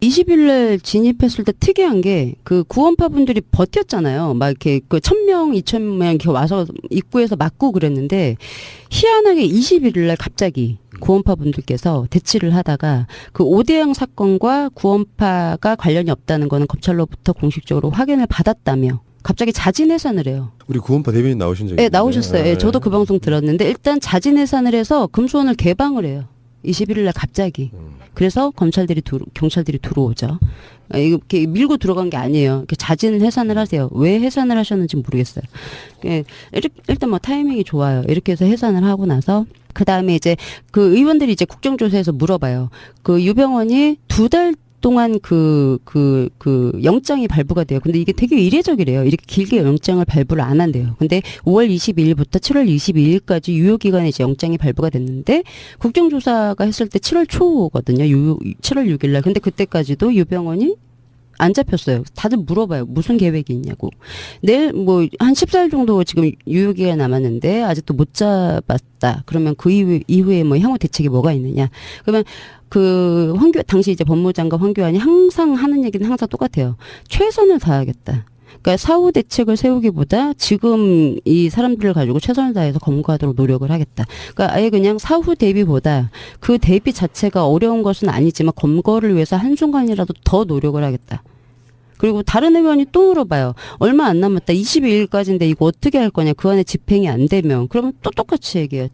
20일 날 진입했을 때 특이한 게 그 구원파 분들이 버텼잖아요. 막 이렇게 그 1,000명, 2,000명 이렇게 와서 입구에서 맞고 그랬는데 희한하게 21일 날 갑자기 구원파 분들께서 대치를 하다가 그 오대양 사건과 구원파가 관련이 없다는 거는 검찰로부터 공식적으로 확인을 받았다며 갑자기 자진 해산을 해요. 우리 구원파 대변인 나오신 적이 네, 있는데. 나오셨어요. 네, 저도 그 방송 들었는데 일단 자진 해산을 해서 금수원을 개방을 해요. 21일 날 갑자기. 그래서 경찰들이 들어오죠. 이렇게 밀고 들어간 게 아니에요. 이렇게 자진 해산을 하세요. 왜 해산을 하셨는지 모르겠어요. 일단 뭐 타이밍이 좋아요. 이렇게 해서 해산을 하고 나서 그 다음에 이제 그 의원들이 이제 국정조사에서 물어봐요. 그 유병원이 2달 동안 그 영장이 발부가 돼요. 근데 이게 되게 이례적이래요. 이렇게 길게 영장을 발부를 안 한대요. 근데 5월 22일부터 7월 22일까지 유효기간에 이제 영장이 발부가 됐는데 국정조사가 했을 때 7월 초거든요. 7월 6일 날. 근데 그때까지도 유병원이 안 잡혔어요. 다들 물어봐요. 무슨 계획이 있냐고. 내일 뭐 한 14일 정도 지금 유효기간 남았는데 아직도 못 잡았다. 그러면 그 이후에 뭐 향후 대책이 뭐가 있느냐. 그러면 그 당시 이제 법무장관 황교안이 항상 하는 얘기는 항상 똑같아요. 최선을 다하겠다. 그러니까 사후 대책을 세우기보다 지금 이 사람들을 가지고 최선을 다해서 검거하도록 노력을 하겠다. 그러니까 아예 그냥 사후 대비보다 그 대비 자체가 어려운 것은 아니지만 검거를 위해서 한순간이라도 더 노력을 하겠다. 그리고 다른 의원이 또 물어봐요. 얼마 안 남았다. 22일까지인데 이거 어떻게 할 거냐. 그 안에 집행이 안 되면. 그러면 또 똑같이 얘기해요.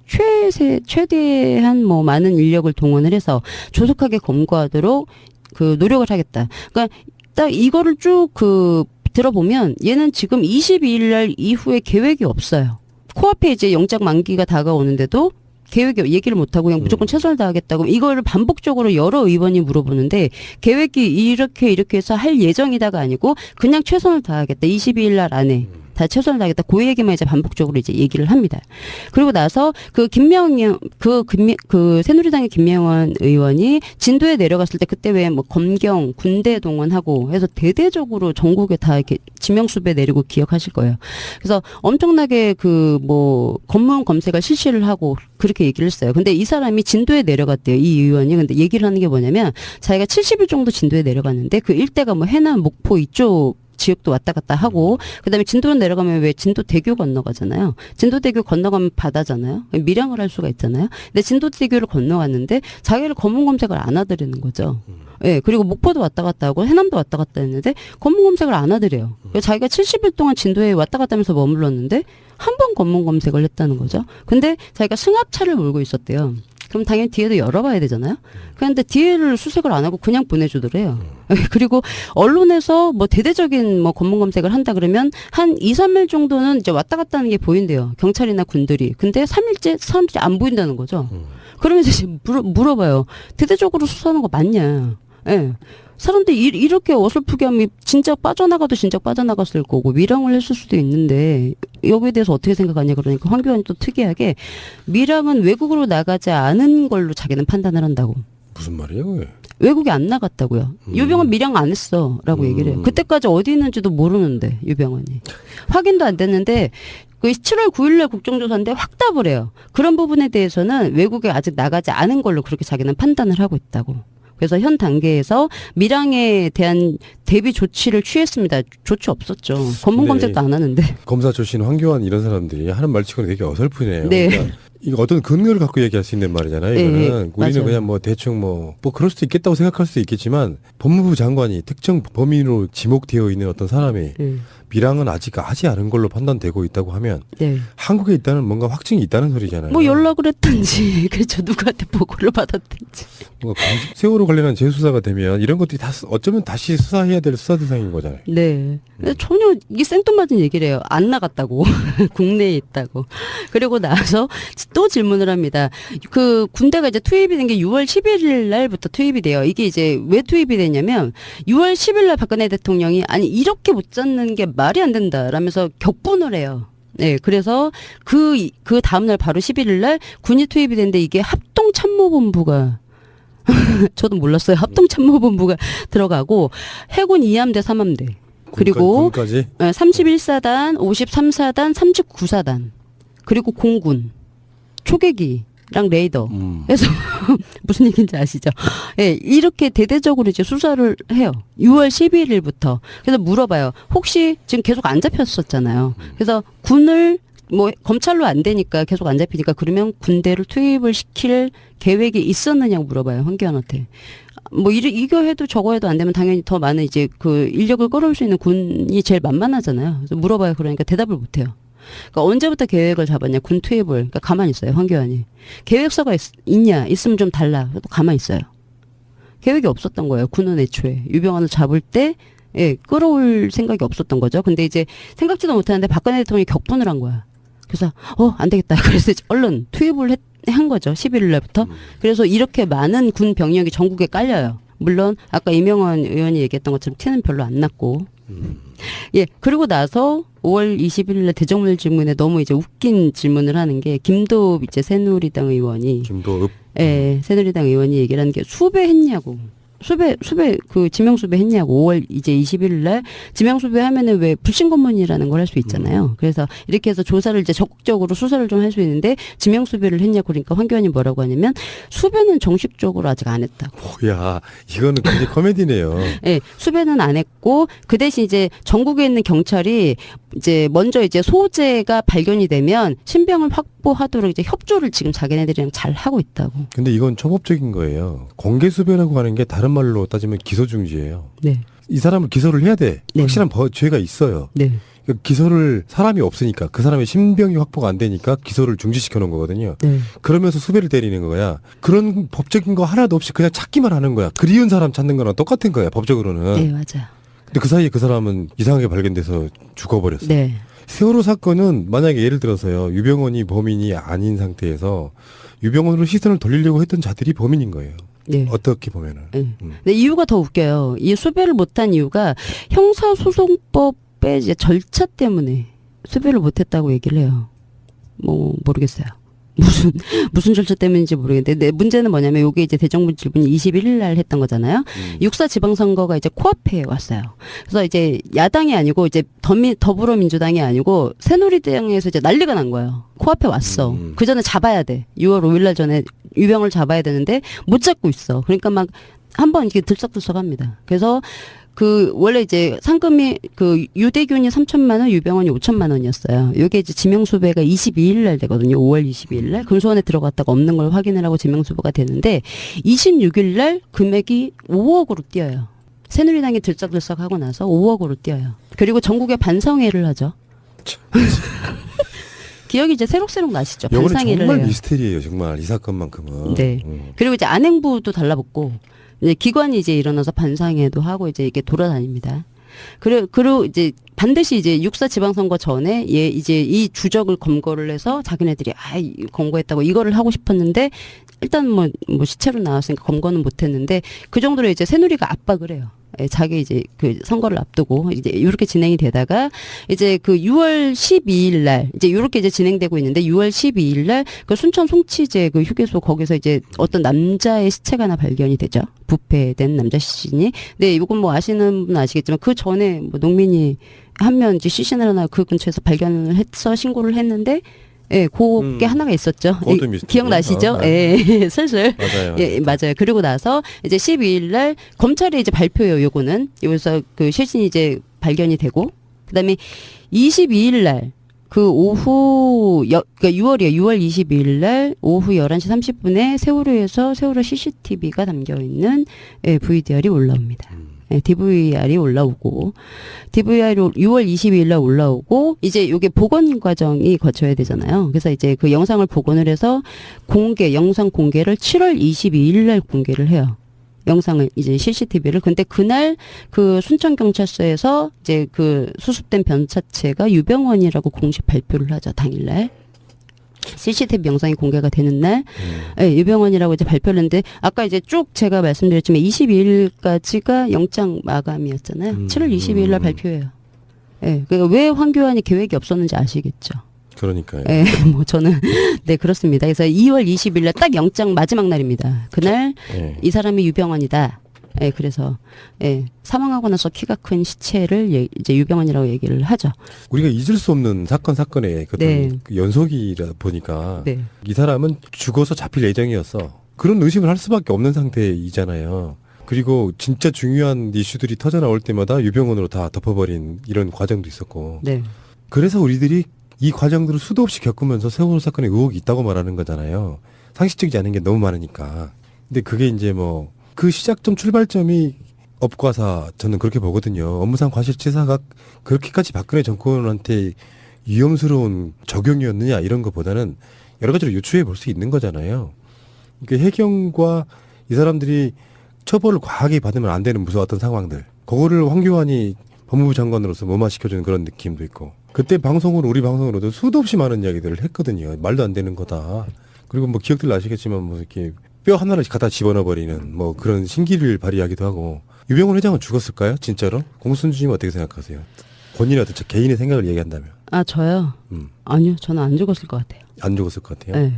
최대한 뭐 많은 인력을 동원을 해서 조속하게 검거하도록 그 노력을 하겠다. 그러니까 딱 이거를 쭉 들어보면 얘는 지금 22일 날 이후에 계획이 없어요. 코앞에 이제 영장 만기가 다가오는데도 계획이 얘기를 못하고 그냥 무조건 최선을 다하겠다고 이거를 반복적으로 여러 의원이 물어보는데 계획이 이렇게 해서 할 예정이다가 아니고 그냥 최선을 다하겠다. 22일 날 안에 다 최선을 다하겠다. 그 얘기만 이제 반복적으로 이제 얘기를 합니다. 그리고 나서 그 새누리당의 김명원 의원이 진도에 내려갔을 때 그때 왜 뭐 검경 군대 동원하고 해서 대대적으로 전국에 다 이렇게 지명수배 내리고 기억하실 거예요. 그래서 엄청나게 검문 검색을 실시를 하고 그렇게 얘기를 했어요. 근데 이 사람이 진도에 내려갔대요. 이 의원이. 근데 얘기를 하는 게 뭐냐면 자기가 70일 정도 진도에 내려갔는데 그 일대가 뭐 해남, 목포 이쪽 지역도 왔다 갔다 하고 그다음에 진도로 내려가면 왜 진도대교 건너가잖아요. 진도대교 건너가면 바다잖아요. 밀양을 할 수가 있잖아요. 근데 진도대교를 건너갔는데 자기를 검문 검색을 안 하더라는 거죠. 예, 그리고 목포도 왔다 갔다 하고 해남도 왔다 갔다 했는데 검문 검색을 안 하더래요. 자기가 70일 동안 진도에 왔다 갔다 하면서 머물렀는데 한 번 검문 검색을 했다는 거죠. 근데 자기가 승합차를 몰고 있었대요. 그럼 당연히 뒤에도 열어봐야 되잖아요. 그런데 뒤에를 수색을 안 하고 그냥 보내주더래요. 그리고 언론에서 뭐 대대적인 뭐 검문 검색을 한다 그러면 한 2, 3일 정도는 이제 왔다 갔다 하는 게 보인대요. 경찰이나 군들이. 근데 3일째 사람들이 안 보인다는 거죠. 그러면 이제 물어봐요. 대대적으로 수사하는 거 맞냐. 예. 사람들이 이렇게 어설프게 하면 진짜 빠져나가도 진짜 빠져나갔을 거고 밀항을 했을 수도 있는데 여기에 대해서 어떻게 생각하냐 그러니까 황교안이 또 특이하게 밀항은 외국으로 나가지 않은 걸로 자기는 판단을 한다고. 무슨 말이에요 그게? 외국에 안 나갔다고요. 유병헌 밀양 안 했어라고 얘기를 해요. 그때까지 어디 있는지도 모르는데 유병헌이. 확인도 안 됐는데 그 7월 9일 날 국정조사인데 확답을 해요. 그런 부분에 대해서는 외국에 아직 나가지 않은 걸로 그렇게 자기는 판단을 하고 있다고. 그래서 현 단계에서 밀항에 대한 대비 조치를 취했습니다. 조치 없었죠. 검문 검색도 안 하는데. 검사 출신 황교안 이런 사람들이 하는 말치고는 되게 어설프네요. 네. 그러니까 이거 어떤 근거를 갖고 얘기할 수 있는 말이잖아요. 네, 이거는 우리는 맞아요. 그냥 뭐 대충 뭐 그럴 수도 있겠다고 생각할 수도 있겠지만 법무부 장관이 특정 범인으로 지목되어 있는 어떤 사람이 밀항은 아직 하지 않은 걸로 판단되고 있다고 하면 한국에 있다는 뭔가 확증이 있다는 소리잖아요. 뭐 연락을 했든지 그렇죠. 누구한테 보고를 받았든지. 뭔가 세월호 관련한 재수사가 되면 이런 것들이 다 어쩌면 다시 수사해야 될 수사 대상인 거잖아요. 네. 전혀 이게 생뚱맞은 얘기를 해요. 안 나갔다고. 국내에 있다고. 그리고 나서 또 질문을 합니다. 그 군대가 이제 투입이 된 게 6월 11일 날부터 투입이 돼요. 이게 이제 왜 투입이 되냐면 6월 10일 날 박근혜 대통령이 아니 이렇게 못 잡는 게 말이 안 된다라면서 격분을 해요. 네, 그래서 그 다음날 바로 11일 날 군이 투입이 됐는데 이게 합동참모본부가 저도 몰랐어요. 합동참모본부가 들어가고 해군 2함대 3함대 그리고 31사단, 53사단, 39사단 그리고 공군 초계기 레이더. 그래서 무슨 얘기인지 아시죠? 예, 이렇게 대대적으로 이제 수사를 해요. 6월 11일부터. 그래서 물어봐요. 혹시 지금 계속 안 잡혔었잖아요. 그래서 군을 뭐 검찰로 안 되니까 계속 안 잡히니까 그러면 군대를 투입을 시킬 계획이 있었느냐고 물어봐요. 황교안한테. 뭐 이거 해도 저거 해도 안 되면 당연히 더 많은 이제 그 인력을 끌어올 수 있는 군이 제일 만만하잖아요. 그래서 물어봐요. 그러니까 대답을 못 해요. 그러니까 언제부터 계획을 잡았냐? 군 투입을. 그러니까 가만히 있어요. 황교안이. 계획서가 있냐? 있으면 좀 달라. 그래도 가만히 있어요. 계획이 없었던 거예요. 군은 애초에. 유병헌을 잡을 때 예, 끌어올 생각이 없었던 거죠. 근데 이제 생각지도 못하는데 박근혜 대통령이 격분을 한 거야. 그래서 안 되겠다. 그래서 이제 얼른 투입을 한 거죠. 11일 날부터. 그래서 이렇게 많은 군 병력이 전국에 깔려요. 물론 아까 이명헌 의원이 얘기했던 것처럼 티는 별로 안 났고. 예. 그리고 나서 5월 20일 날 대정물 질문에 너무 이제 웃긴 질문을 하는 게 김도읍 이제 새누리당 의원이 김도읍 예, 새누리당 의원이 얘기를 하는 게 수배했냐고. 수배 그 지명 수배했냐고. 5월 이제 21일 날 지명 수배하면은 왜 불신 검문이라는 걸 할 수 있잖아요. 그래서 이렇게 해서 조사를 이제 적극적으로 수사를 좀 할 수 있는데 지명 수배를 했냐고. 그러니까 황교안이 뭐라고 하냐면 수배는 정식적으로 아직 안 했다고. 뭐야, 이거는 굉장히 코미디네요. 네, 수배는 안 했고 그 대신 이제 전국에 있는 경찰이 이제 먼저 이제 소재가 발견이 되면 신병을 확보하도록 이제 협조를 지금 자기네들이랑 잘 하고 있다고. 근데 이건 초법적인 거예요. 공개 수배라고 하는 게 다른 말로 따지면 기소 중지예요. 네. 이 사람을 기소를 해야 돼. 네. 확실한 죄가 있어요. 네. 그러니까 기소를 사람이 없으니까 그 사람의 신병이 확보가 안 되니까 기소를 중지시켜 놓은 거거든요. 네. 그러면서 수배를 때리는 거야. 그런 법적인 거 하나도 없이 그냥 찾기만 하는 거야. 그리운 사람 찾는 거랑 똑같은 거야. 법적으로는. 네, 맞아요. 근데 그 사이에 그 사람은 이상하게 발견돼서 죽어버렸어. 네. 세월호 사건은 만약에 예를 들어서요. 유병헌이 범인이 아닌 상태에서 유병헌으로 시선을 돌리려고 했던 자들이 범인인 거예요. 네. 어떻게 보면은. 네. 근데 이유가 더 웃겨요. 이 수배를 못한 이유가 형사소송법의 이제 절차 때문에 수배를 못했다고 얘기를 해요. 뭐 모르겠어요. 무슨 절차 때문인지 모르겠는데 근데 문제는 뭐냐면 요게 이제 대정부 질문이 21일 날 했던 거잖아요. 6.4 지방선거가 이제 코앞에 왔어요. 그래서 이제 야당이 아니고 이제 더불어민주당이 아니고 새누리당에서 이제 난리가 난 거예요. 코앞에 왔어. 그 전에 잡아야 돼. 6월 5일 날 전에 유병을 잡아야 되는데 못 잡고 있어. 그러니까 막 한번 이렇게 들썩들썩합니다. 그래서 그 원래 이제 상금이 그 유대균이 3천만 원, 유병헌이 5천만 원이었어요. 이게 이제 지명수배가 22일 날 되거든요. 5월 22일 날 금수원에 들어갔다가 없는 걸 확인을 하고 지명수배가 되는데 26일 날 금액이 5억으로 뛰어요. 새누리당이 들썩들썩하고 나서 5억으로 뛰어요. 그리고 전국에 반성회를 하죠. 기억이 이제 새록새록 나시죠. 반성회를 정말 해요. 미스테리예요. 정말 이 사건만큼은. 네. 그리고 이제 안행부도 달라붙고 이제 기관이 이제 일어나서 반상회도 하고 이제 이게 돌아다닙니다. 그리고 이제 반드시 이제 6.4 지방선거 전에 이제 이 주적을 검거를 해서 자기네들이 검거했다고 이거를 하고 싶었는데 일단 뭐 시체로 나왔으니까 검거는 못했는데 그 정도로 이제 새누리가 압박을 해요. 자기 이제 그 선거를 앞두고 이제 이렇게 진행이 되다가 이제 그 6월 12일 날 이제 이렇게 이제 진행되고 있는데 6월 12일 날 그 순천 송치제 그 휴게소 거기서 이제 어떤 남자의 시체가 하나 발견이 되죠. 부패된 남자 시신이. 네, 이건 뭐 아시는 분 아시겠지만 그 전에 뭐 농민이 한 명 이제 시신을 하나 그 근처에서 발견을 해서 신고를 했는데 예, 그게 하나가 있었죠. 기억나시죠? 예, 슬슬. 맞아요. 예, 맞아요. 그리고 나서 이제 12일 날 검찰이 이제 발표해요, 요거는. 여기서 그 실신이 이제 발견이 되고, 그 다음에 22일 날, 그 오후, 그러니까 6월 22일 날 오후 11시 30분에 세월호에서 세월호 CCTV가 담겨있는 예, VDR이 올라옵니다. 네, DVR이 올라오고, DVR이 6월 22일 날 올라오고, 이제 요게 복원 과정이 거쳐야 되잖아요. 그래서 이제 그 영상을 복원을 해서 영상 공개를 7월 22일 날 공개를 해요. 영상을, 이제 CCTV를. 근데 그날 그 순천경찰서에서 이제 그 수습된 변사체가 유병헌이라고 공식 발표를 하죠, 당일날. CCTV 영상이 공개가 되는 날, 네, 유병헌이라고 이제 발표를 했는데, 아까 이제 쭉 제가 말씀드렸지만 22일까지가 영장 마감이었잖아요. 7월 22일 날 발표해요. 네, 그러니까 왜 황교안이 계획이 없었는지 아시겠죠? 그러니까요. 네, 뭐 저는, 네, 그렇습니다. 그래서 2월 20일 날 딱 영장 마지막 날입니다. 그날 이 사람이 유병헌이다. 예, 그래서 사망하고 나서 키가 큰 시체를 이제 유병헌이라고 얘기를 하죠. 우리가 잊을 수 없는 사건의 그 연속이라 보니까 이 사람은 죽어서 잡힐 예정이었어. 그런 의심을 할 수밖에 없는 상태이잖아요. 그리고 진짜 중요한 이슈들이 터져 나올 때마다 유병헌으로 다 덮어버린 이런 과정도 있었고. 그래서 우리들이 이 과정들을 수도 없이 겪으면서 세월호 사건에 의혹이 있다고 말하는 거잖아요. 상식적이지 않은 게 너무 많으니까. 근데 그게 이제 뭐 그 시작점 출발점이 업과사 저는 그렇게 보거든요. 업무상 과실치사가 그렇게까지 박근혜 정권한테 위험스러운 적용이었느냐 이런 것보다는 여러 가지로 유추해 볼 수 있는 거잖아요. 그러니까 해경과 이 사람들이 처벌을 과하게 받으면 안 되는 무서웠던 상황들. 그거를 황교안이 법무부 장관으로서 무마시켜주는 그런 느낌도 있고. 그때 우리 방송으로도 수도 없이 많은 이야기들을 했거든요. 말도 안 되는 거다. 그리고 뭐 기억들 나시겠지만 뭐 이렇게 뼈 하나를 갖다 집어넣어버리는 뭐 그런 신기를 발휘하기도 하고. 유병헌 회장은 죽었을까요? 진짜로? 공순주님 어떻게 생각하세요? 본인의 어떤 개인의 생각을 얘기한다면. 아, 저요? 아니요. 저는 안 죽었을 것 같아요. 안 죽었을 것 같아요? 네.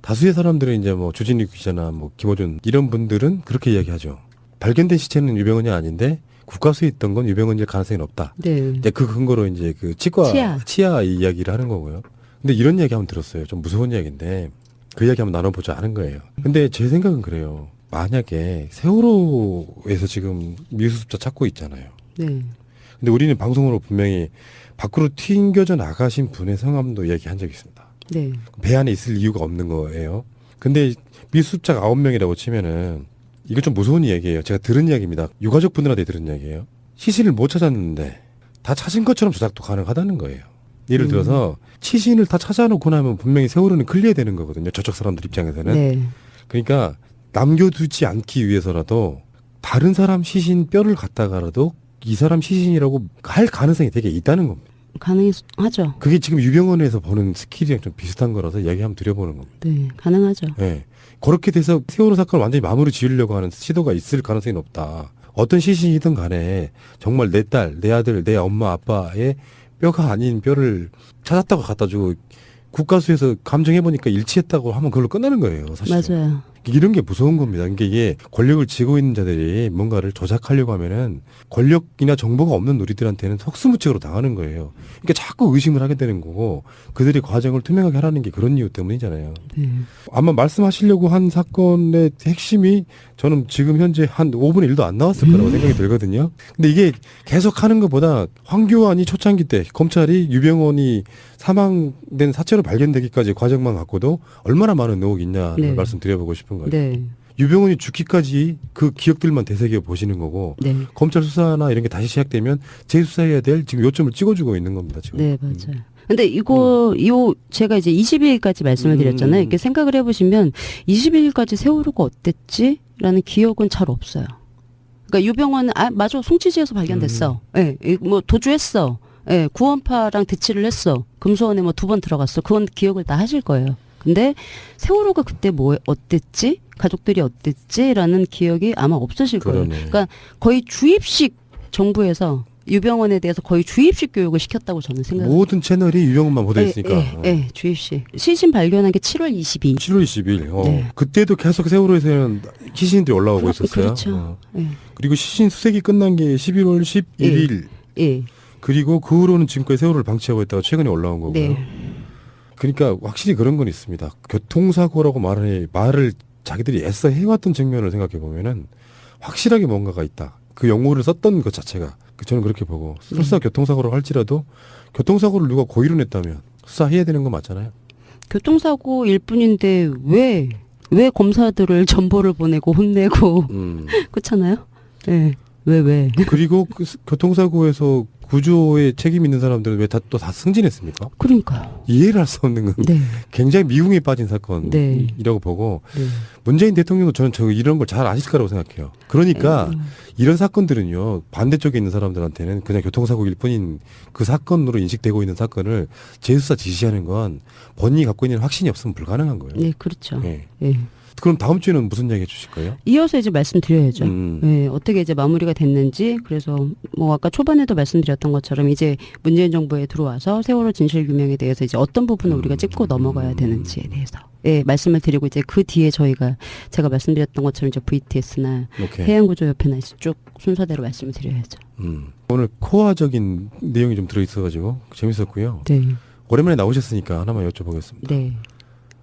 다수의 사람들은 이제 뭐 주진우 기자나 뭐 김호준 이런 분들은 그렇게 이야기하죠. 발견된 시체는 유병헌이 아닌데 국과수에 있던 건 유병헌일 가능성이 높다. 이제 그 근거로 이제 그 치아 이야기를 하는 거고요. 근데 이런 이야기 한번 들었어요. 좀 무서운 이야기인데 그 이야기 한번 나눠보자 하는 거예요. 근데 제 생각은 그래요. 만약에 세월호에서 지금 미수습자 찾고 있잖아요. 근데 우리는 방송으로 분명히 밖으로 튕겨져 나가신 분의 성함도 이야기한 적이 있습니다. 배 안에 있을 이유가 없는 거예요. 근데 미수습자가 9명이라고 치면은 이거 좀 무서운 이야기예요. 제가 들은 이야기입니다. 유가족 분들한테 들은 이야기예요. 시신을 못 찾았는데 다 찾은 것처럼 조작도 가능하다는 거예요. 예를 들어서 시신을 다 찾아놓고 나면 분명히 세월호는 클리어되는 거거든요. 저쪽 사람들 입장에서는. 그러니까 남겨두지 않기 위해서라도 다른 사람 시신 뼈를 갖다가라도 이 사람 시신이라고 할 가능성이 되게 있다는 겁니다. 가능하죠. 그게 지금 유병헌에서 보는 스킬이랑 좀 비슷한 거라서 이야기 한번 드려보는 겁니다. 네, 가능하죠. 네. 그렇게 돼서 세월호 사건을 완전히 마무리 지으려고 하는 시도가 있을 가능성이 높다. 어떤 시신이든 간에 정말 내 딸, 내 아들, 내 엄마, 아빠의 뼈가 아닌 뼈를 찾았다고 갖다 주고 국가수에서 감정해보니까 일치했다고 하면 그걸로 끝나는 거예요. 사실. 맞아요. 이런 게 무서운 겁니다. 그러니까 이게 권력을 쥐고 있는 자들이 뭔가를 조작하려고 하면은 권력이나 정보가 없는 우리들한테는 속수무책으로 당하는 거예요. 그러니까 자꾸 의심을 하게 되는 거고 그들이 과정을 투명하게 하라는 게 그런 이유 때문이잖아요. 아마 말씀하시려고 한 사건의 핵심이 저는 지금 현재 한 5분의 1도 안 나왔을 거라고 생각이 들거든요. 근데 이게 계속 하는 것보다 황교안이 초창기 때 검찰이 유병헌이 사망된 사체로 발견되기까지 과정만 갖고도 얼마나 많은 의혹이 있냐를 말씀드려보고 싶은 거예요. 유병헌이 죽기까지 그 기억들만 되새겨 보시는 거고 검찰 수사나 이런 게 다시 시작되면 재수사해야 될 지금 요점을 찍어주고 있는 겁니다. 지금. 네, 맞아요. 근데 이거 제가 이제 22일까지 말씀을 드렸잖아요. 이렇게 생각을 해보시면 22일까지 세월호가 어땠지? 라는 기억은 잘 없어요. 그러니까 유병헌은 맞아, 송치지에서 발견됐어. 뭐 도주했어. 구원파랑 대치를 했어. 금수원에 뭐 2번 들어갔어. 그건 기억을 다 하실 거예요. 근데 세월호가 그때 어땠지? 가족들이 어땠지? 라는 기억이 아마 없으실 거예요. 그러니까 거의 주입식 정부에서 유병헌에 대해서 거의 주입식 교육을 시켰다고 저는 생각합니다. 모든 채널이 유병헌만 보도 있으니까. 네, 주입식. 시신 발견한 게 7월 22일. 7월 20일. 그때도 계속 세월호에서는 시신들이 올라오고 있었어요. 그렇죠. 그리고 시신 수색이 끝난 게 11월 11일. 그리고 그 후로는 지금까지 세월호를 방치하고 있다가 최근에 올라온 거고요. 그러니까 확실히 그런 건 있습니다. 교통사고라고 말을 자기들이 애써 해왔던 측면을 생각해 보면은 확실하게 뭔가가 있다. 그 용어를 썼던 것 자체가 저는 그렇게 보고 설사 교통사고라고 할지라도 교통사고를 누가 고의로 냈다면 수사해야 되는 거 맞잖아요. 교통사고일 뿐인데 왜 검사들을 전보를 보내고 혼내고 그렇잖아요. 왜? 그리고 그 교통사고에서 구조에 책임 있는 사람들은 왜 또 다 승진했습니까? 그러니까요. 이해를 할 수 없는 건 굉장히 미궁에 빠진 사건이라고 보고 문재인 대통령도 저는 이런 걸 잘 아실 거라고 생각해요. 그러니까 이런 사건들은요 반대쪽에 있는 사람들한테는 그냥 교통사고일 뿐인 그 사건으로 인식되고 있는 사건을 재수사 지시하는 건 본인이 갖고 있는 확신이 없으면 불가능한 거예요. 네, 그렇죠. 그럼 다음 주에는 무슨 이야기 해주실 거예요? 이어서 이제 말씀드려야죠. 어떻게 이제 마무리가 됐는지. 그래서 뭐 아까 초반에도 말씀드렸던 것처럼 이제 문재인 정부에 들어와서 세월호 진실 규명에 대해서 이제 어떤 부분을 우리가 짚고 넘어가야 되는지에 대해서 예, 말씀을 드리고 이제 그 뒤에 제가 말씀드렸던 것처럼 이제 VTS나 오케이. 해양구조협회나 이제 쭉 순서대로 말씀을 드려야죠. 오늘 코어적인 내용이 좀 들어있어가지고 재밌었고요. 네. 오랜만에 나오셨으니까 하나만 여쭤보겠습니다. 네.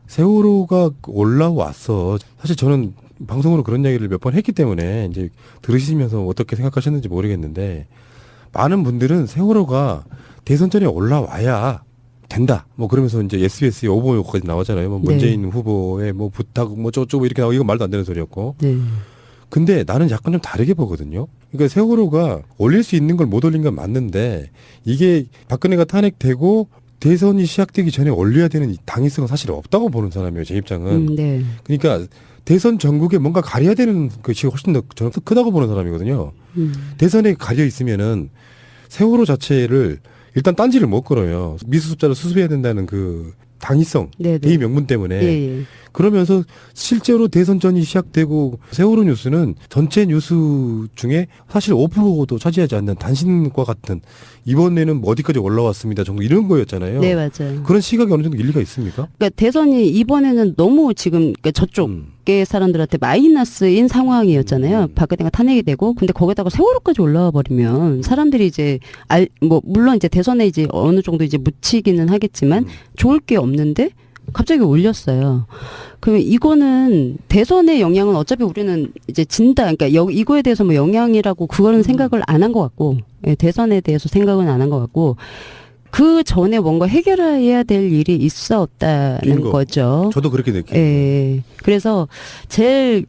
세월호가 올라왔어. 사실 저는 방송으로 그런 이야기를 몇 번 했기 때문에 이제 들으시면서 어떻게 생각하셨는지 모르겠는데 많은 분들은 세월호가 대선 전에 올라와야 된다. 뭐 그러면서 이제 SBS에 오보까지 나오잖아요. 뭐 문재인 네. 후보의 뭐 부탁 뭐 저쩌고 이렇게 나오고 이건 말도 안 되는 소리였고. 네. 근데 나는 약간 좀 다르게 보거든요. 그러니까 세월호가 올릴 수 있는 걸 못 올린 건 맞는데 이게 박근혜가 탄핵되고 대선이 시작되기 전에 올려야 되는 이 당위성은 사실 없다고 보는 사람이에요. 제 입장은. 네. 그러니까 대선 전국에 뭔가 가려야 되는 것이 훨씬 더 저는 크다고 보는 사람이거든요. 대선에 가려 있으면은 세월호 자체를 일단 딴지를 못 걸어요. 미수습자를 수습해야 된다는 그 당위성, 네네. 대의 명분 때문에. 예, 예. 그러면서 실제로 대선전이 시작되고 세월호 뉴스는 전체 뉴스 중에 사실 5%도 차지하지 않는 단신과 같은 이번에는 뭐 어디까지 올라왔습니다 정도 이런 거였잖아요. 네, 맞아요. 그런 시각이 어느 정도 일리가 있습니까? 그러니까 대선이 이번에는 너무 지금 그러니까 저쪽의 사람들한테 마이너스인 상황이었잖아요. 박근혜가 탄핵이 되고 근데 거기다가 세월호까지 올라와 버리면 사람들이 이제 뭐 물론 이제 대선에 이제 어느 정도 이제 묻히기는 하겠지만 좋을 게 없는데 갑자기 올렸어요. 그러면 이거는 대선의 영향은 어차피 우리는 이제 진다. 그러니까 이거에 대해서 뭐 영향이라고 그거는 생각을 안 한 것 같고, 예, 대선에 대해서 생각은 안 한 것 같고, 그 전에 뭔가 해결해야 될 일이 있었다는 거죠. 저도 그렇게 느껴요. 예. 그래서 저희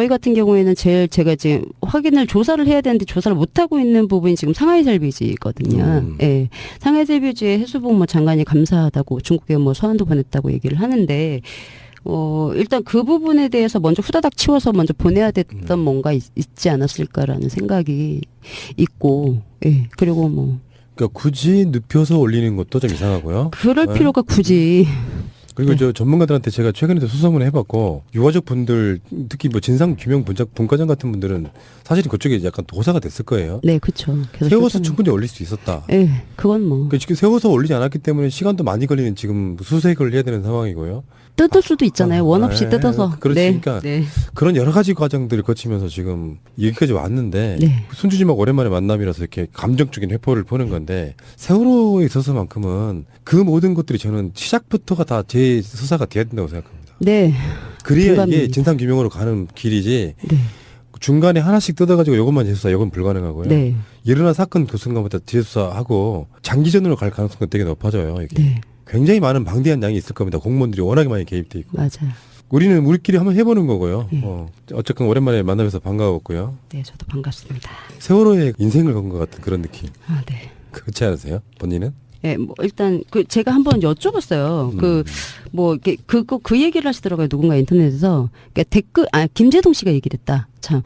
같은 경우에는 제가 지금 조사를 해야 되는데 조사를 못 하고 있는 부분이 지금 상하이 셀비지거든요. 예. 상하이 셀비지의 해수부 장관이 감사하다고 중국에 뭐 서한도 보냈다고 얘기를 하는데 일단 그 부분에 대해서 먼저 후다닥 치워서 먼저 보내야 됐던 뭔가 있지 않았을까라는 생각이 있고, 예. 그리고 뭐. 그러니까 굳이 눕혀서 올리는 것도 좀 이상하고요. 그럴 필요가 굳이. 그리고 저 전문가들한테 제가 최근에도 수소문을 해봤고 유가족 분들 특히 뭐 진상 규명 분과장 같은 분들은 사실은 그쪽에 약간 도사가 됐을 거예요. 네, 그렇죠. 세워서 충분히 올릴 수 있었다. 네, 그건 뭐. 그러니까 지금 세워서 올리지 않았기 때문에 시간도 많이 걸리는 지금 수색을 해야 되는 상황이고요. 뜯을 수도 있잖아요. 원 없이 뜯어서. 그렇지. 네, 그러니까 네. 그런 여러 가지 과정들을 거치면서 지금 여기까지 왔는데 네. 손주지막 오랜만에 만남이라서 이렇게 감정적인 회포를 보는 건데 세월호에 있어서만큼은 그 모든 것들이 저는 시작부터가 다 제 수사가 돼야 된다고 생각합니다. 네. 그래야 공감입니다. 이게 진상 규명으로 가는 길이지. 네. 중간에 하나씩 뜯어가지고 이것만 재수사, 이건 불가능하고요. 네. 일어난 사건 그 순간부터 재수사하고 장기전으로 갈 가능성이 되게 높아져요. 이게. 네. 굉장히 많은 방대한 양이 있을 겁니다. 공무원들이 워낙에 많이 개입돼 있고. 맞아요. 우리는 우리끼리 한번 해보는 거고요. 어쨌든 오랜만에 만나면서 반가웠고요. 네, 저도 반갑습니다. 세월호에 인생을 건 것 같은 그런 느낌. 아, 네. 그렇지 않으세요? 본인은? 네, 뭐 일단 제가 한번 여쭤봤어요. 그 얘기를 하시더라고요. 누군가 인터넷에서 그러니까 김재동 씨가 얘기를 했다. 참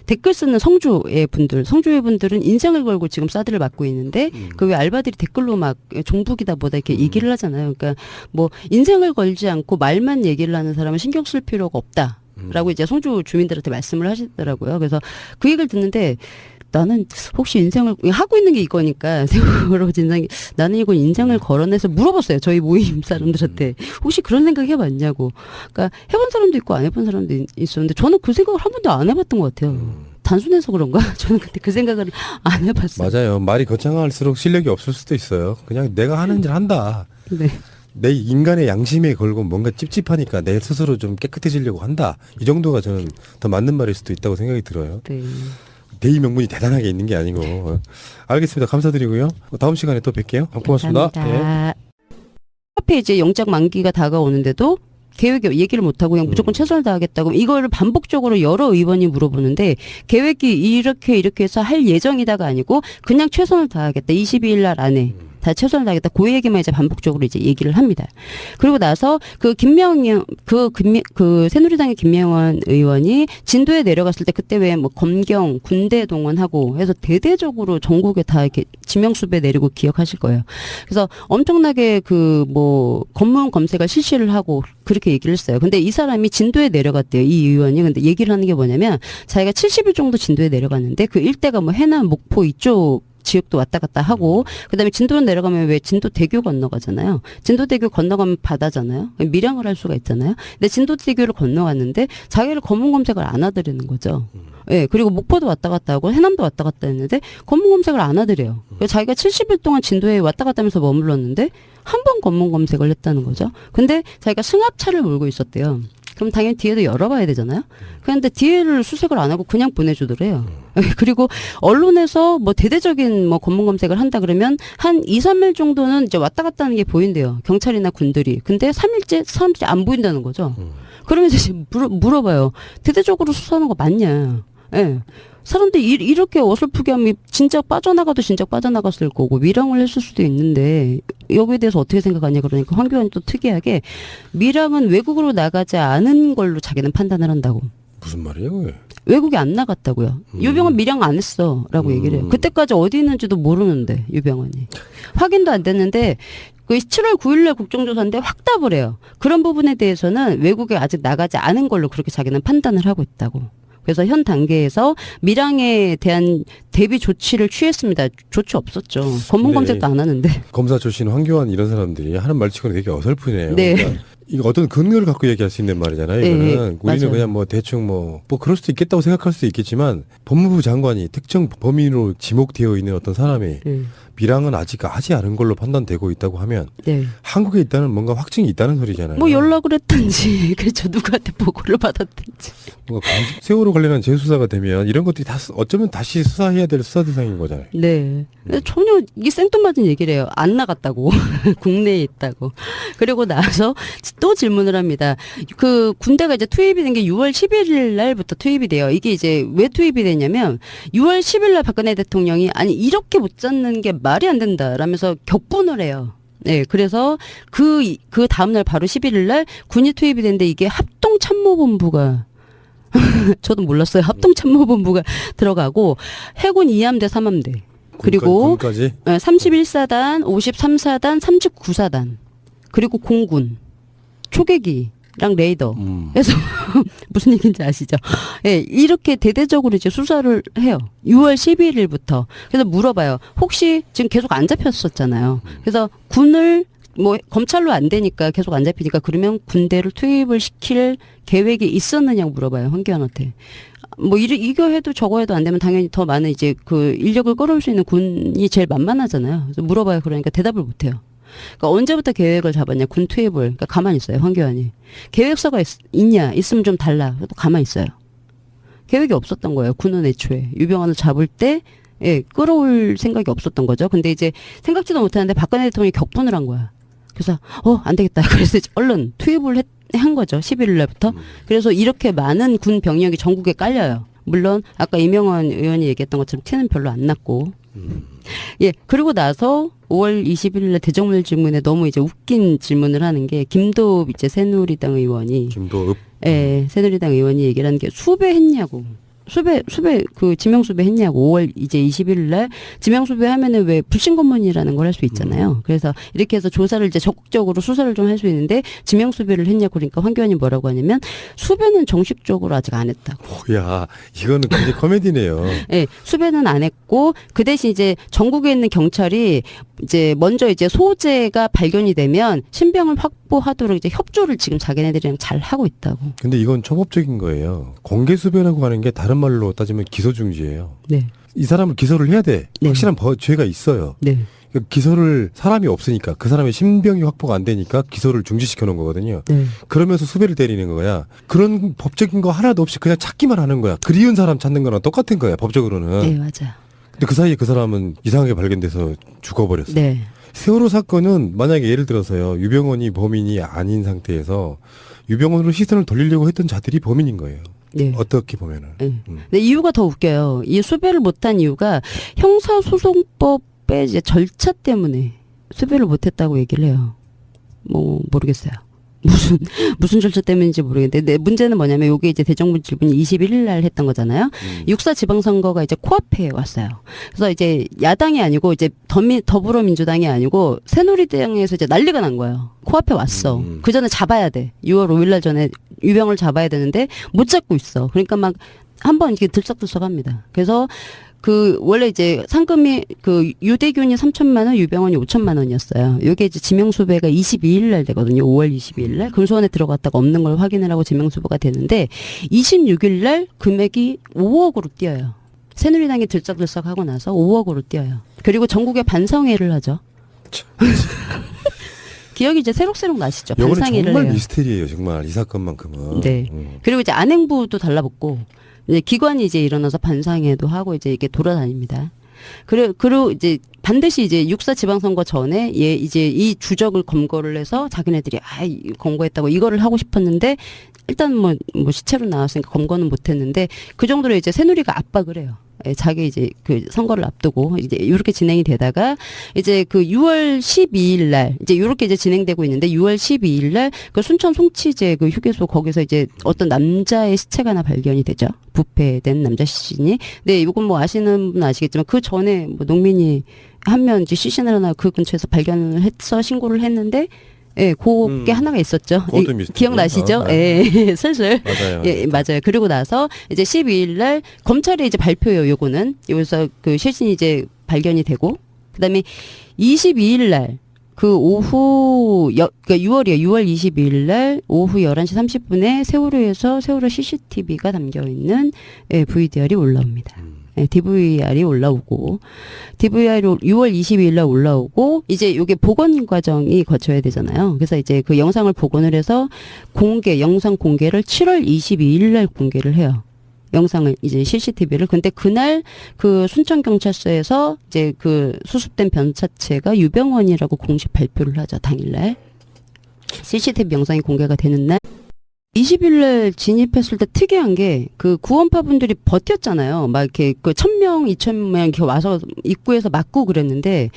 댓글 쓰는 성주의 분들은 인생을 걸고 지금 사드를 맞고 있는데 그 왜 알바들이 댓글로 막 종북이다 뭐다 이렇게 얘기를 하잖아요. 그러니까 뭐 인생을 걸지 않고 말만 얘기를 하는 사람은 신경 쓸 필요가 없다라고 이제 성주 주민들한테 말씀을 하시더라고요. 그래서 그 얘기를 듣는데. 나는 혹시 인생을 하고 있는 게 이거니까 세월호 진상이 나는 이거 인생을 걸어내서 물어봤어요. 저희 모임 사람들한테 혹시 그런 생각 해봤냐고. 그러니까 해본 사람도 있고 안 해본 사람도 있었는데 저는 그 생각을 한 번도 안 해봤던 것 같아요. 단순해서 그런가? 저는 그때 그 생각을 안 해봤어요. 맞아요. 말이 거창할수록 실력이 없을 수도 있어요. 그냥 내가 하는 일 한다. 네. 내 인간의 양심에 걸고 뭔가 찝찝하니까 내 스스로 좀 깨끗해지려고 한다. 이 정도가 저는 더 맞는 말일 수도 있다고 생각이 들어요. 네. 대의 명분이 대단하게 있는 게 아니고. 알겠습니다. 감사드리고요. 다음 시간에 또 뵐게요. 고맙습니다. 감사합니다. 앞에 이제 영장 만기가 다가오는데도 계획 얘기를 못하고 그냥 무조건 최선을 다하겠다고 이거를 반복적으로 여러 의원이 물어보는데 계획이 이렇게 해서 할 예정이다가 아니고 그냥 최선을 다하겠다. 22일 날 안에. 다 최선을 다하겠다. 그 얘기만 이제 반복적으로 이제 얘기를 합니다. 그리고 나서 그 새누리당의 김명환 의원이 진도에 내려갔을 때 그때 왜 뭐 검경, 군대 동원하고 해서 대대적으로 전국에 다 이렇게 지명수배 내리고 기억하실 거예요. 그래서 엄청나게 검문 검색을 실시를 하고 그렇게 얘기를 했어요. 근데 이 사람이 진도에 내려갔대요. 이 의원이. 근데 얘기를 하는 게 뭐냐면 자기가 70일 정도 진도에 내려갔는데 그 일대가 뭐 해남, 목포 이쪽 지역도 왔다 갔다 하고 그다음에 진도로 내려가면 왜 진도대교 건너가잖아요. 진도대교 건너가면 바다잖아요. 밀양을 할 수가 있잖아요. 근데 진도대교를 건너갔는데 자기를 검문 검색을 안 하더라는 거죠. 예, 그리고 목포도 왔다 갔다 하고 해남도 왔다 갔다 했는데 검문 검색을 안 하더래요. 그래서 자기가 70일 동안 진도에 왔다 갔다 하면서 머물렀는데 한 번 검문 검색을 했다는 거죠. 근데 자기가 승합차를 몰고 있었대요. 그럼 당연히 뒤에도 열어봐야 되잖아요. 그런데 뒤에를 수색을 안 하고 그냥 보내주더래요. 그리고 언론에서 뭐 대대적인 뭐 검문 검색을 한다 그러면 한 2, 3일 정도는 이제 왔다 갔다 하는 게 보인대요. 경찰이나 군들이. 근데 3일째 사람들이 안 보인다는 거죠. 그러면서 이제 물어봐요. 대대적으로 수사하는 거 맞냐? 예. 사람들이 이렇게 어설프게 하면 진짜 빠져나가도 진짜 빠져나갔을 거고 밀항을 했을 수도 있는데 여기에 대해서 어떻게 생각하냐 그러니까 황교안이 또 특이하게 밀항은 외국으로 나가지 않은 걸로 자기는 판단을 한다고. 무슨 말이에요? 그게? 외국에 안 나갔다고요. 유병헌 밀양 안 했어라고 얘기를 해요. 그때까지 어디 있는지도 모르는데 유병헌이. 확인도 안 됐는데 그 7월 9일날 국정조사인데 확답을 해요. 그런 부분에 대해서는 외국에 아직 나가지 않은 걸로 그렇게 자기는 판단을 하고 있다고. 그래서 현 단계에서 밀양에 대한 대비 조치를 취했습니다. 조치 없었죠. 검문 검색도 안 하는데. 검사 출신 황교안 이런 사람들이 하는 말치고는 되게 어설프네요. 네. 그러니까 이거 어떤 근거를 갖고 얘기할 수 있는 말이잖아요. 네, 이거는 우리는 맞아요. 그냥 뭐 대충 뭐 그럴 수도 있겠다고 생각할 수도 있겠지만 법무부 장관이 특정 범인으로 지목되어 있는 어떤 사람이 밀항은 아직 하지 않은 걸로 판단되고 있다고 하면 네. 한국에 있다는 뭔가 확증이 있다는 소리잖아요. 뭐 연락을 했든지 그렇죠. 누구한테 보고를 받았든지. 뭔가 세월호 관련한 재수사가 되면 이런 것들이 다 어쩌면 다시 수사해야 될 수사 대상인 거잖아요. 네. 전혀 이게 생뚱맞은 얘기를 해요. 안 나갔다고. 국내에 있다고. 그리고 나서 또 질문을 합니다. 그 군대가 이제 투입이 된 게 6월 11일 날부터 투입이 돼요. 이게 이제 왜 투입이 됐냐면 6월 10일 날 박근혜 대통령이 아니 이렇게 못 잡는 게 말이 안 된다 라면서 격분을 해요. 네, 그래서 그 다음날 바로 11일 날 군이 투입이 됐는데 이게 합동참모본부가 저도 몰랐어요. 합동참모본부가 들어가고 해군 2함대 3함대 그리고 군까지? 31사단, 53사단, 39사단 그리고 공군 초계기랑 레이더 그래서 무슨 얘기인지 아시죠? 예, 이렇게 대대적으로 이제 수사를 해요. 6월 11일부터. 그래서 물어봐요. 혹시 지금 계속 안 잡혔었잖아요. 그래서 군을 뭐 검찰로 안 되니까 계속 안 잡히니까 그러면 군대를 투입을 시킬 계획이 있었느냐고 물어봐요. 황교안한테. 뭐 이거 해도 저거 해도 안 되면 당연히 더 많은 이제 그 인력을 끌어올 수 있는 군이 제일 만만하잖아요. 그래서 물어봐요. 그러니까 대답을 못 해요. 그러니까 언제부터 계획을 잡았냐 군 투입을. 그러니까 가만히 있어요. 황교안이. 계획서가 있냐 있으면 좀 달라. 그래도 가만히 있어요. 계획이 없었던 거예요. 군은 애초에 유병헌을 잡을 때 예, 끌어올 생각이 없었던 거죠. 근데 이제 생각지도 못하는데 박근혜 대통령이 격분을 한 거야. 그래서 안 되겠다. 그래서 얼른 투입을 한 거죠. 11일 날부터. 그래서 이렇게 많은 군 병력이 전국에 깔려요. 물론 아까 이명헌 의원이 얘기했던 것처럼 티는 별로 안 났고. 예, 그리고 나서 5월 20일 날 대정물 질문에 너무 이제 웃긴 질문을 하는 게 김도읍 이제 새누리당 의원이 김도읍. 예, 새누리당 의원이 얘기를 하는 게 수배했냐고. 수배 그 지명수배 했냐고. 5월 이제 21일 날 지명수배 하면은 왜 불신검문이라는 걸 할 수 있잖아요. 그래서 이렇게 해서 조사를 이제 적극적으로 수사를 좀 할 수 있는데 지명수배를 했냐고. 그러니까 황교안이 뭐라고 하냐면 수배는 정식적으로 아직 안 했다고. 야, 이거는 굉장히 코미디네요. 예, 수배는 안 했고 그 대신 이제 전국에 있는 경찰이 이제 먼저 이제 소재가 발견이 되면 신병을 확보하도록 이제 협조를 지금 자기네들이랑 잘 하고 있다고. 근데 이건 초법적인 거예요. 공개 수배라고 하는 게 다른 말로 따지면 기소 중지예요. 네. 이 사람을 기소를 해야 돼. 네. 확실한 죄가 있어요. 네. 그러니까 기소를 사람이 없으니까 그 사람의 신병이 확보가 안 되니까 기소를 중지시켜 놓은 거거든요. 네. 그러면서 수배를 때리는 거야. 그런 법적인 거 하나도 없이 그냥 찾기만 하는 거야. 그리운 사람 찾는 거랑 똑같은 거야. 법적으로는. 네, 맞아. 근데 그 사이에 그 사람은 이상하게 발견돼서 죽어버렸어. 네. 세월호 사건은 만약에 예를 들어서요. 유병헌이 범인이 아닌 상태에서 유병헌으로 시선을 돌리려고 했던 자들이 범인인 거예요. 네. 어떻게 보면은. 네. 근데 이유가 더 웃겨요. 이 수배를 못한 이유가 형사소송법의 이제 절차 때문에 수배를 못했다고 얘기를 해요. 뭐 모르겠어요. 무슨 절차 때문인지 모르겠는데 근데 문제는 뭐냐면 요게 이제 대정부 질문이 21일 날 했던 거잖아요. 육사 지방선거가 이제 코앞에 왔어요. 그래서 이제 야당이 아니고 이제 더불어민주당이 아니고 새누리당에서 이제 난리가 난 거예요. 코앞에 왔어. 그 전에 잡아야 돼. 6월 5일 날 전에 유병을 잡아야 되는데 못 잡고 있어. 그러니까 막 한번 이렇게 들썩들썩합니다. 그래서 그 원래 이제 상금이 그 유대균이 3천만 원, 유병원이 5천만 원이었어요. 이게 이제 지명수배가 22일 날 되거든요. 5월 22일 날 금수원에 들어갔다가 없는 걸 확인을 하고 지명수배가 되는데 26일 날 금액이 5억으로 뛰어요. 새누리당이 들썩들썩하고 나서 5억으로 뛰어요. 그리고 전국에 반성회를 하죠. 기억이 이제 새록새록 나시죠. 이거는 반상회를 정말 해요. 미스테리예요. 정말 이 사건만큼은. 네. 그리고 이제 안행부도 달라붙고 이제 기관이 이제 일어나서 반상회도 하고 이제 이게 돌아다닙니다. 그리고 이제 반드시 이제 6.4 지방선거 전에 이제 이 주적을 검거를 해서 자기네들이 검거했다고 이거를 하고 싶었는데 일단 뭐 시체로 나왔으니까 검거는 못했는데 그 정도로 이제 새누리가 압박을 해요. 자기 이제 그 선거를 앞두고 이제 이렇게 진행이 되다가 이제 그 6월 12일 날 이제 이렇게 이제 진행되고 있는데 6월 12일 날 그 순천 송치제 그 휴게소 거기서 이제 어떤 남자의 시체가 하나 발견이 되죠. 부패된 남자 시신이. 네, 이건 뭐 아시는 분 아시겠지만 그 전에 뭐 농민이 한 명 이제 시신을 하나 그 근처에서 발견을 해서 신고를 했는데 예, 그게 하나가 있었죠. 기억나시죠? 예, 슬슬. 맞아요. 예, 맞아요. 그리고 나서 이제 12일 날 검찰이 이제 발표해요, 요거는. 여기서 그 실신이 이제 발견이 되고, 그 다음에 22일 날, 그 오후, 그러니까 6월 22일 날 오후 11시 30분에 세월호에서 세월호 CCTV가 담겨있는 예, VDR이 올라옵니다. 네, DVR이 올라오고, DVR이 6월 22일 날 올라오고, 이제 요게 복원 과정이 거쳐야 되잖아요. 그래서 이제 그 영상을 복원을 해서 영상 공개를 7월 22일 날 공개를 해요. 영상을 이제 CCTV를. 근데 그날 그 순천경찰서에서 이제 그 수습된 변사체가 유병원이라고 공식 발표를 하죠. 당일날. CCTV 영상이 공개가 되는 날. 20일 날 진입했을 때 특이한 게 그 구원파 분들이 버텼잖아요. 막 이렇게 그 1,000명, 2,000명 이렇게 와서 입구에서 맞고 그랬는데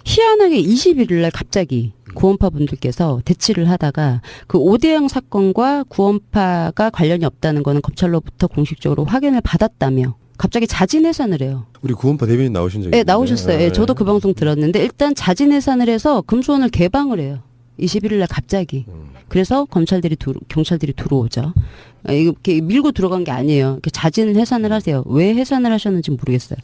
희한하게 21일 날 갑자기 구원파 분들께서 대치를 하다가 그 오대양 사건과 구원파가 관련이 없다는 거는 검찰로부터 공식적으로 확인을 받았다며 갑자기 자진 해산을 해요. 우리 구원파 대변인 나오신 적이 네, 있는데. 나오셨어요. 네, 저도 그 방송 들었는데 일단 자진 해산을 해서 금수원을 개방을 해요. 21일 날 갑자기. 그래서 경찰들이 들어오죠. 이렇게 밀고 들어간 게 아니에요. 이렇게 자진 해산을 하세요. 왜 해산을 하셨는지 모르겠어요.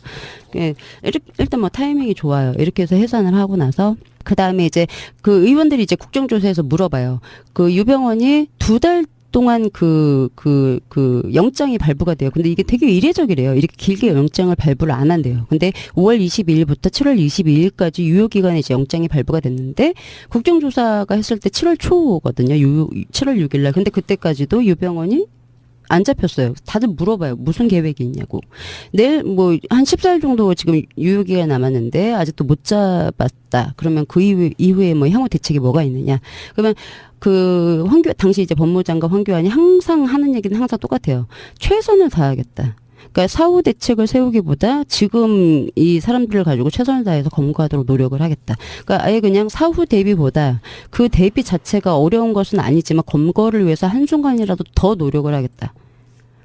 일단 뭐 타이밍이 좋아요. 이렇게 해서 해산을 하고 나서 그 다음에 이제 그 의원들이 이제 국정조사에서 물어봐요. 그 유병원이 2달 동안 그 영장이 발부가 돼요. 근데 이게 되게 이례적이래요. 이렇게 길게 영장을 발부를 안 한대요. 근데 5월 22일부터 7월 22일까지 유효기간에 이제 영장이 발부가 됐는데 국정조사가 했을 때 7월 초거든요. 7월 6일날. 근데 그때까지도 유병원이 안 잡혔어요. 다들 물어봐요. 무슨 계획이 있냐고. 내일 뭐 한 14일 정도 지금 유효기간 남았는데 아직도 못 잡았다. 그러면 그 이후에 뭐 향후 대책이 뭐가 있느냐. 그러면 그 당시 이제 법무장관 황교안이 항상 하는 얘기는 항상 똑같아요. 최선을 다하겠다. 그러니까 사후 대책을 세우기보다 지금 이 사람들을 가지고 최선을 다해서 검거하도록 노력을 하겠다. 그러니까 아예 그냥 사후 대비보다 그 대비 자체가 어려운 것은 아니지만 검거를 위해서 한순간이라도 더 노력을 하겠다.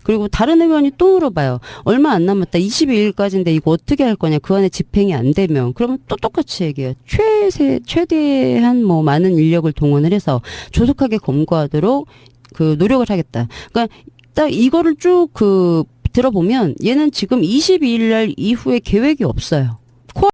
그리고 다른 의원이 또 물어봐요. 얼마 안 남았다. 22일까지인데 이거 어떻게 할 거냐. 그 안에 집행이 안 되면. 그러면 또 똑같이 얘기해요. 최대한 뭐 많은 인력을 동원을 해서 조속하게 검거하도록 그 노력을 하겠다. 그러니까 딱 이거를 쭉 들어보면 얘는 지금 22일 날 이후에 계획이 없어요.